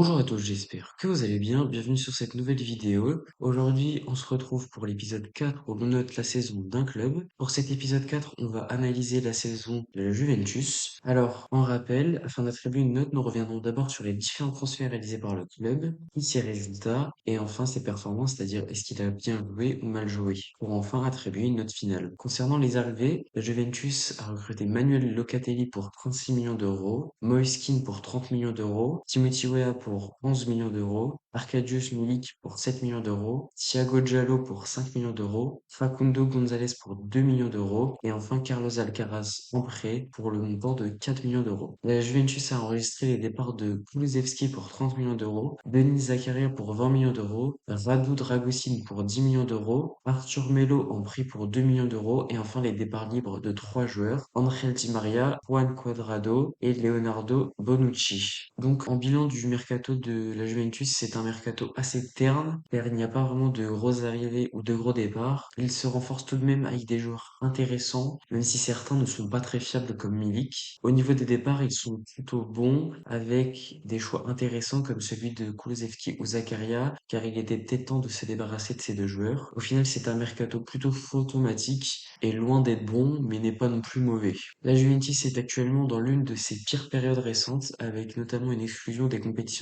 Bonjour à tous, j'espère que vous allez bien. Bienvenue sur cette nouvelle vidéo. Aujourd'hui, on se retrouve pour l'épisode 4 où l'on note la saison d'un club. Pour cet épisode 4, on va analyser la saison de la Juventus. Alors, en rappel, afin d'attribuer une note, nous reviendrons d'abord sur les différents transferts réalisés par le club, puis ses résultats, et enfin ses performances, c'est-à-dire est-ce qu'il a bien joué ou mal joué, pour enfin attribuer une note finale. Concernant les arrivées, la Juventus a recruté Manuel Locatelli pour 36 millions d'euros, Moise Kean pour 30 millions d'euros, Timothy Weah pour 11 millions d'euros, Arkadiusz Milik pour 7 millions d'euros, Thiago Diallo pour 5 millions d'euros, Facundo González pour 2 millions d'euros et enfin Carlos Alcaraz en prêt pour le montant de 4 millions d'euros. La Juventus a enregistré les départs de Kulusevski pour 30 millions d'euros, Denis Zakaria pour 20 millions d'euros, Radu Dragusin pour 10 millions d'euros, Arthur Melo en prix pour 2 millions d'euros et enfin les départs libres de 3 joueurs, Angel Di Maria, Juan Cuadrado et Leonardo Bonucci. Donc en bilan du mercato de la Juventus, c'est un mercato assez terne car il n'y a pas vraiment de grosses arrivées ou de gros départs. Il se renforce tout de même avec des joueurs intéressants, même si certains ne sont pas très fiables comme Milik. Au niveau des départs, ils sont plutôt bons avec des choix intéressants comme celui de Kulusevski ou Zakaria car il était peut-être temps de se débarrasser de ces deux joueurs. Au final, c'est un mercato plutôt fantomatique et loin d'être bon, mais n'est pas non plus mauvais. La Juventus est actuellement dans l'une de ses pires périodes récentes, avec notamment une exclusion des compétitions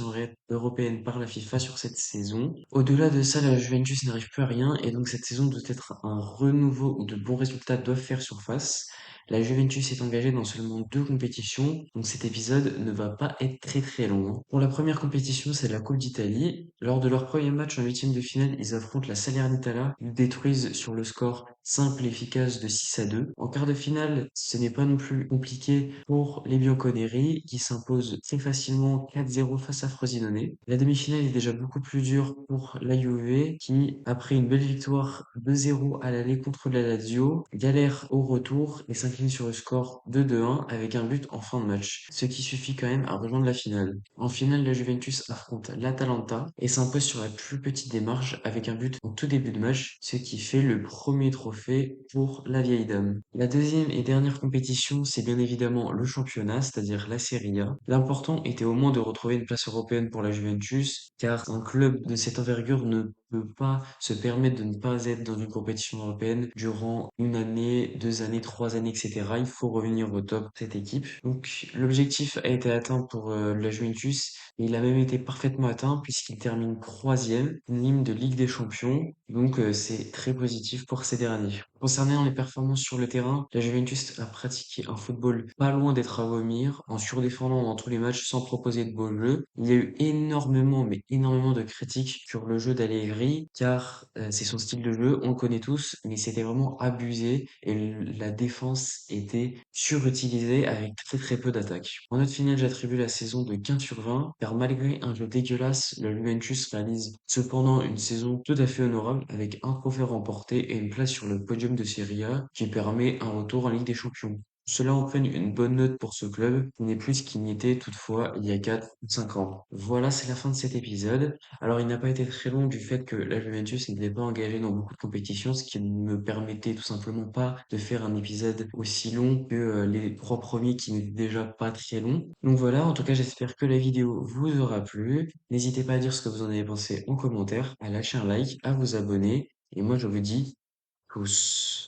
européennes par la FIFA sur cette saison. Au-delà de ça, la Juventus n'arrive plus à rien et donc cette saison doit être un renouveau où de bons résultats doivent faire surface. La Juventus est engagée dans seulement deux compétitions, donc cet épisode ne va pas être très très long, hein. Pour la première compétition, c'est la Coupe d'Italie. Lors de leur premier match en huitième de finale, ils affrontent la Salernitana. Ils détruisent sur le score simple et efficace de 6-2. En quart de finale, ce n'est pas non plus compliqué pour les Bianconeri qui s'imposent très facilement 4-0 face à Frosinone. La demi-finale est déjà beaucoup plus dure pour la Juve qui, après une belle victoire 2-0 à l'aller contre la Lazio, galère au retour et s'incline sur le score de 2-1 avec un but en fin de match, ce qui suffit quand même à rejoindre la finale. En finale, la Juventus affronte l'Atalanta et s'impose sur la plus petite des marges avec un but en tout début de match, ce qui fait le premier trophée pour la vieille dame. La deuxième et dernière compétition, c'est bien évidemment le championnat, c'est-à-dire la Serie A. L'important était au moins de retrouver une place européenne pour la Juventus, car un club de cette envergure ne peut pas se permettre de ne pas être dans une compétition européenne durant une année, 2 années, 3 années, etc. Il faut revenir au top de cette équipe. Donc l'objectif a été atteint pour la Juventus et il a même été parfaitement atteint puisqu'il termine troisième, une ligne de Ligue des Champions. Donc c'est très positif pour ces derniers. Concernant les performances sur le terrain, la Juventus a pratiqué un football pas loin d'être à vomir, en surdéfendant dans tous les matchs sans proposer de beau jeu. Il y a eu énormément, mais énormément de critiques sur le jeu d'Allegri, car c'est son style de jeu, on le connaît tous, mais c'était vraiment abusé et la défense était surutilisée avec très très peu d'attaques. En note finale, j'attribue la saison de 15 sur 20, car malgré un jeu dégueulasse, la Juventus réalise cependant une saison tout à fait honorable avec un trophée remporté et une place sur le podium de Serie A qui permet un retour en Ligue des Champions. Cela entraîne une bonne note pour ce club, qui n'est plus ce qu'il n'était toutefois il y a 4 ou 5 ans. Voilà, c'est la fin de cet épisode. Alors, il n'a pas été très long du fait que la Juventus n'était pas engagée dans beaucoup de compétitions, ce qui ne me permettait tout simplement pas de faire un épisode aussi long que les trois premiers qui n'étaient déjà pas très longs. Donc voilà, en tout cas, j'espère que la vidéo vous aura plu. N'hésitez pas à dire ce que vous en avez pensé en commentaire, à lâcher un like, à vous abonner. Et moi, je vous dis tous.